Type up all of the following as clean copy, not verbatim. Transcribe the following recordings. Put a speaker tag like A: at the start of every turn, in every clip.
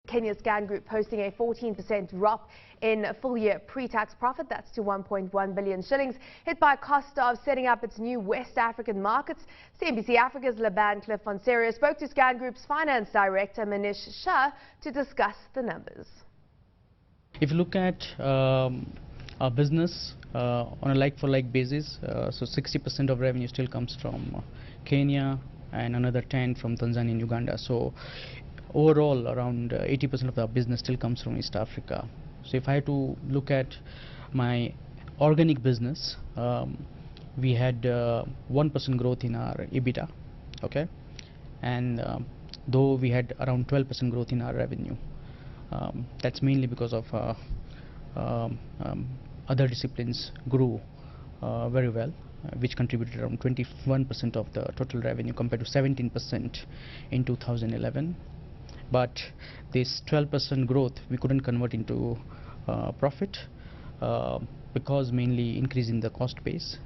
A: Kenya's Scangroup posting a 14% drop in full-year pre-tax profit. That's to 1.1 billion shillings, hit by cost of setting up its new West African markets. CNBC Africa's Laban-Cliff Onserio spoke to Scangroup's finance director Manish Shah to discuss the numbers.
B: If you look at our business on a like-for-like basis, so 60% of revenue still comes from Kenya and another 10 from Tanzania and Uganda. So overall, around 80% of our business still comes from East Africa. So if I had to look at my organic business, we had 1% growth in our EBITDA, okay, and though we had around 12% growth in our revenue. That's mainly because of other disciplines grew very well, which contributed around 21% of the total revenue compared to 17% in 2011. But this 12% growth we couldn't convert into profit because mainly increase in the cost base.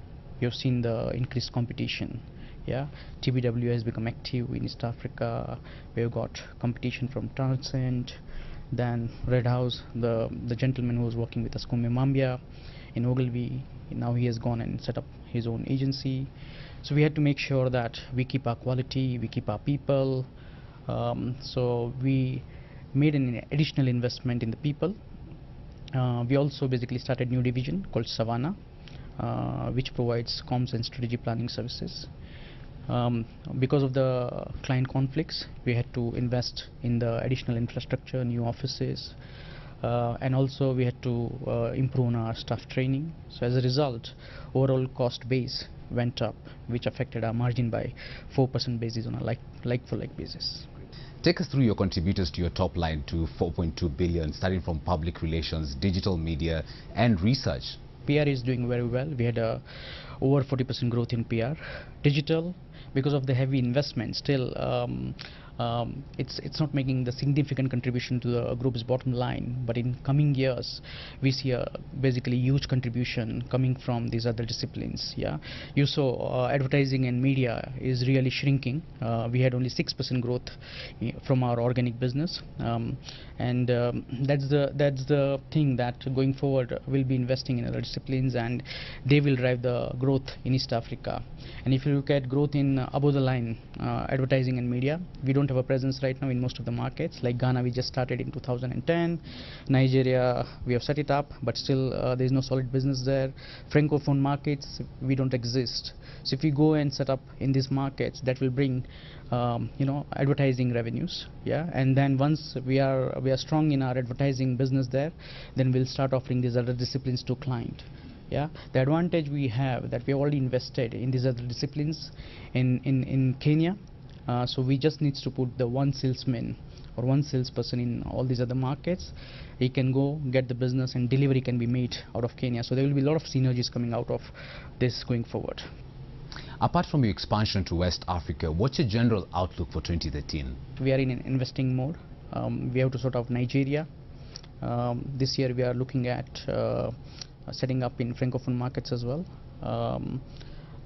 B: We have seen the increased competition. Yeah, TBW has become active in East Africa. We have got competition from Townsend, then Red House, the gentleman who was working with us, Mambia in Ogilvy. Now he has gone and set up his own agency. So we had to make sure that we keep our quality, we keep our people. So we made an additional investment in the people. We also basically started a new division called Savannah, which provides comms and strategy planning services. Because of the client conflicts, we had to invest in the additional infrastructure, new offices, and also we had to improve on our staff training. So as a result, overall cost base went up, which affected our margin by 4% basis on a like-for-like basis.
C: Take us through your contributors to your top line to 4.2 billion, starting from public relations, digital media, and research.
B: PR is doing very well. We had over 40% growth in PR. Digital, because of the heavy investment, still it's not making the significant contribution to the group's bottom line. But in coming years, we see a basically huge contribution coming from these other disciplines. Yeah, you saw advertising and media is really shrinking. We had only 6% growth from our organic business, and that's the thing that going forward we'll be investing in other disciplines, and they will drive the growth in East Africa. And if you look at growth in above the line advertising and media, we don't have a presence right now in most of the markets. Like Ghana, we just started in 2010. Nigeria, we have set it up, but still there is no solid business there. Francophone markets, we don't exist. So if we go and set up in these markets, that will bring advertising revenues. Yeah, and then once we are strong in our advertising business there, then we'll start offering these other disciplines to client. Yeah, the advantage we have that we already invested in these other disciplines in Kenya. So we just need to put the one salesman or one salesperson in all these other markets. He can go get the business and delivery can be made out of Kenya. So there will be a lot of synergies coming out of this going forward.
C: Apart from your expansion to West Africa, what's your general outlook for 2013?
B: We are in an investing mode. We have to sort out Nigeria. This year we are looking at setting up in Francophone markets as well.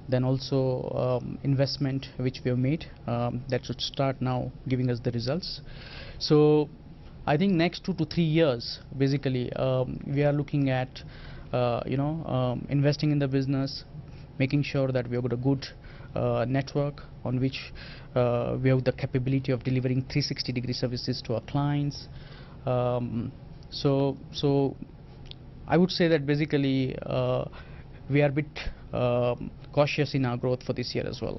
B: Then also investment which we have made that should start now giving us the results. So I think next 2 to 3 years basically we are looking at investing in the business, making sure that we have got a good network on which we have the capability of delivering 360-degree services to our clients. So I would say that basically we are a bit cautious in our growth for this year as well.